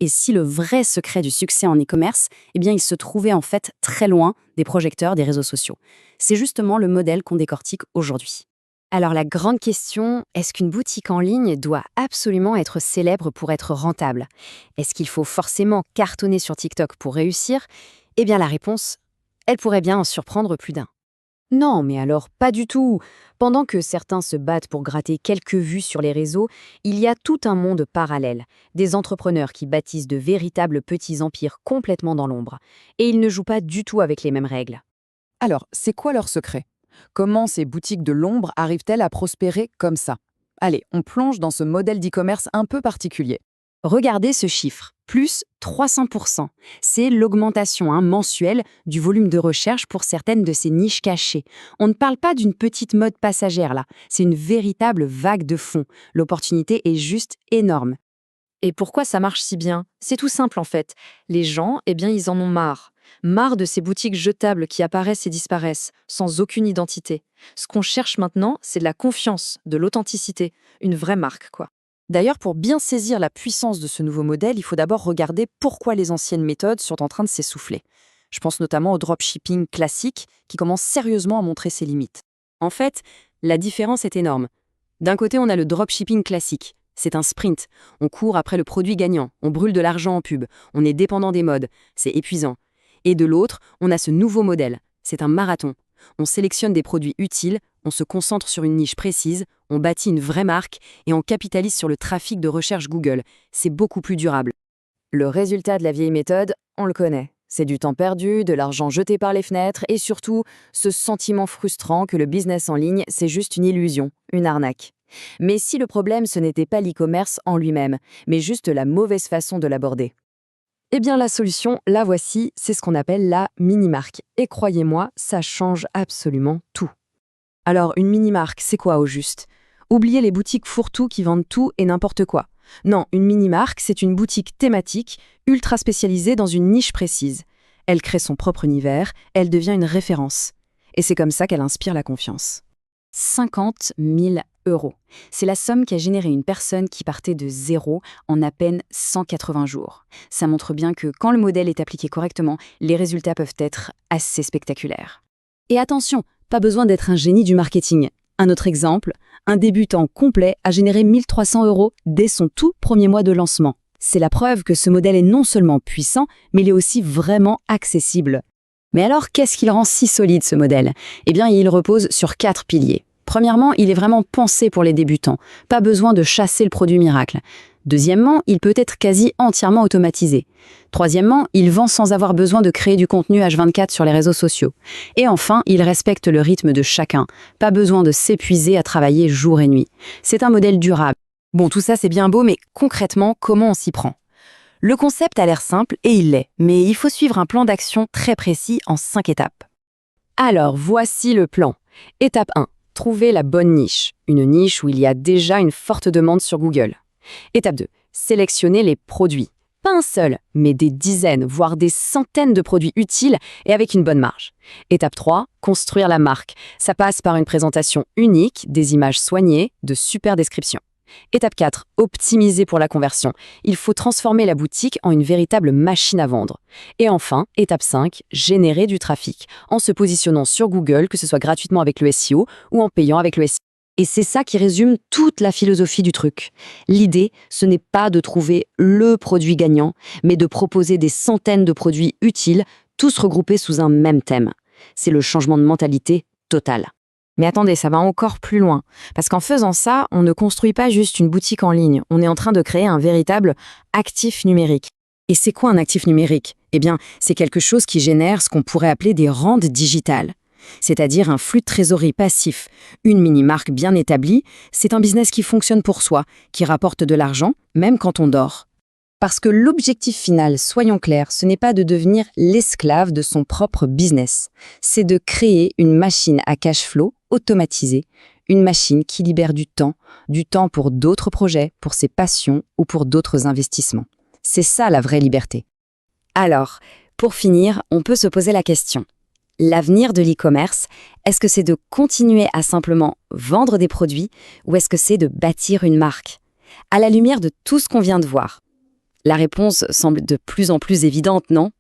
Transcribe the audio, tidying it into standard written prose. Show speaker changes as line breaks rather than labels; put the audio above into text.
Et si le vrai secret du succès en e-commerce, eh bien, il se trouvait en fait très loin des projecteurs des réseaux sociaux. C'est justement le modèle qu'on décortique aujourd'hui.
Alors la grande question, est-ce qu'une boutique en ligne doit absolument être célèbre pour être rentable? Est-ce qu'il faut forcément cartonner sur TikTok pour réussir? Eh bien la réponse, elle pourrait bien en surprendre plus d'un.
Non, mais alors pas du tout. Pendant que certains se battent pour gratter quelques vues sur les réseaux, il y a tout un monde parallèle. Des entrepreneurs qui bâtissent de véritables petits empires complètement dans l'ombre. Et ils ne jouent pas du tout avec les mêmes règles.
Alors, c'est quoi leur secret? Comment ces boutiques de l'ombre arrivent-elles à prospérer comme ça? Allez, on plonge dans ce modèle d'e-commerce un peu particulier.
Regardez ce chiffre, plus 300%. C'est l'augmentation mensuelle du volume de recherche pour certaines de ces niches cachées. On ne parle pas d'une petite mode passagère là, c'est une véritable vague de fond. L'opportunité est juste énorme.
Et pourquoi ça marche si bien? C'est tout simple en fait. Les gens, eh bien, ils en ont marre. Marre de ces boutiques jetables qui apparaissent et disparaissent, sans aucune identité. Ce qu'on cherche maintenant, c'est de la confiance, de l'authenticité, une vraie marque, quoi.
D'ailleurs, pour bien saisir la puissance de ce nouveau modèle, il faut d'abord regarder pourquoi les anciennes méthodes sont en train de s'essouffler. Je pense notamment au dropshipping classique qui commence sérieusement à montrer ses limites.
En fait, la différence est énorme. D'un côté, on a le dropshipping classique. C'est un sprint. On court après le produit gagnant, on brûle de l'argent en pub, on est dépendant des modes, c'est épuisant. Et de l'autre, on a ce nouveau modèle. C'est un marathon. On sélectionne des produits utiles, on se concentre sur une niche précise, on bâtit une vraie marque et on capitalise sur le trafic de recherche Google. C'est beaucoup plus durable.
Le résultat de la vieille méthode, on le connaît. C'est du temps perdu, de l'argent jeté par les fenêtres et surtout ce sentiment frustrant que le business en ligne, c'est juste une illusion, une arnaque. Mais si le problème, ce n'était pas l'e-commerce en lui-même, mais juste la mauvaise façon de l'aborder.
Eh bien, la solution, la voici, c'est ce qu'on appelle la mini-marque. Et croyez-moi, ça change absolument tout.
Alors, une mini-marque, c'est quoi au juste? Oubliez les boutiques fourre-tout qui vendent tout et n'importe quoi. Non, une mini-marque, c'est une boutique thématique, ultra spécialisée dans une niche précise. Elle crée son propre univers, elle devient une référence. Et c'est comme ça qu'elle inspire la confiance. 50 000 €. C'est la somme qu'a généré une personne qui partait de zéro en à peine 180 jours. Ça montre bien que quand le modèle est appliqué correctement, les résultats peuvent être assez spectaculaires. Et attention, pas besoin d'être un génie du marketing. Un autre exemple, un débutant complet a généré 1 300 € dès son tout premier mois de lancement. C'est la preuve que ce modèle est non seulement puissant, mais il est aussi vraiment accessible. Mais alors, qu'est-ce qui le rend si solide, ce modèle? Eh bien, il repose sur 4 piliers. Premièrement, il est vraiment pensé pour les débutants. Pas besoin de chasser le produit miracle. Deuxièmement, il peut être quasi entièrement automatisé. Troisièmement, il vend sans avoir besoin de créer du contenu H24 sur les réseaux sociaux. Et enfin, il respecte le rythme de chacun. Pas besoin de s'épuiser à travailler jour et nuit. C'est un modèle durable. Bon, tout ça c'est bien beau, mais concrètement, comment on s'y prend? Le concept a l'air simple et il l'est, mais il faut suivre un plan d'action très précis en 5 étapes. Alors, voici le plan. Étape 1. Trouver la bonne niche. Une niche où il y a déjà une forte demande sur Google. Étape 2. Sélectionner les produits. Pas un seul, mais des dizaines, voire des centaines de produits utiles et avec une bonne marge. Étape 3. Construire la marque. Ça passe par une présentation unique, des images soignées, de super descriptions. Étape 4. Optimiser pour la conversion. Il faut transformer la boutique en une véritable machine à vendre. Et enfin, étape 5. Générer du trafic, en se positionnant sur Google, que ce soit gratuitement avec le SEO ou en payant avec le SEO. Et c'est ça qui résume toute la philosophie du truc. L'idée, ce n'est pas de trouver le produit gagnant, mais de proposer des centaines de produits utiles, tous regroupés sous un même thème. C'est le changement de mentalité total.
Mais attendez, ça va encore plus loin. Parce qu'en faisant ça, on ne construit pas juste une boutique en ligne, on est en train de créer un véritable actif numérique.
Et c'est quoi un actif numérique? Eh bien, c'est quelque chose qui génère ce qu'on pourrait appeler des rentes digitales. C'est-à-dire un flux de trésorerie passif. Une mini-marque bien établie, c'est un business qui fonctionne pour soi, qui rapporte de l'argent, même quand on dort. Parce que l'objectif final, soyons clairs, ce n'est pas de devenir l'esclave de son propre business. C'est de créer une machine à cash flow automatisée, une machine qui libère du temps pour d'autres projets, pour ses passions ou pour d'autres investissements. C'est ça la vraie liberté. Alors, pour finir, on peut se poser la question. L'avenir de l'e-commerce, est-ce que c'est de continuer à simplement vendre des produits ou est-ce que c'est de bâtir une marque? À la lumière de tout ce qu'on vient de voir,
La réponse semble de plus en plus évidente, non?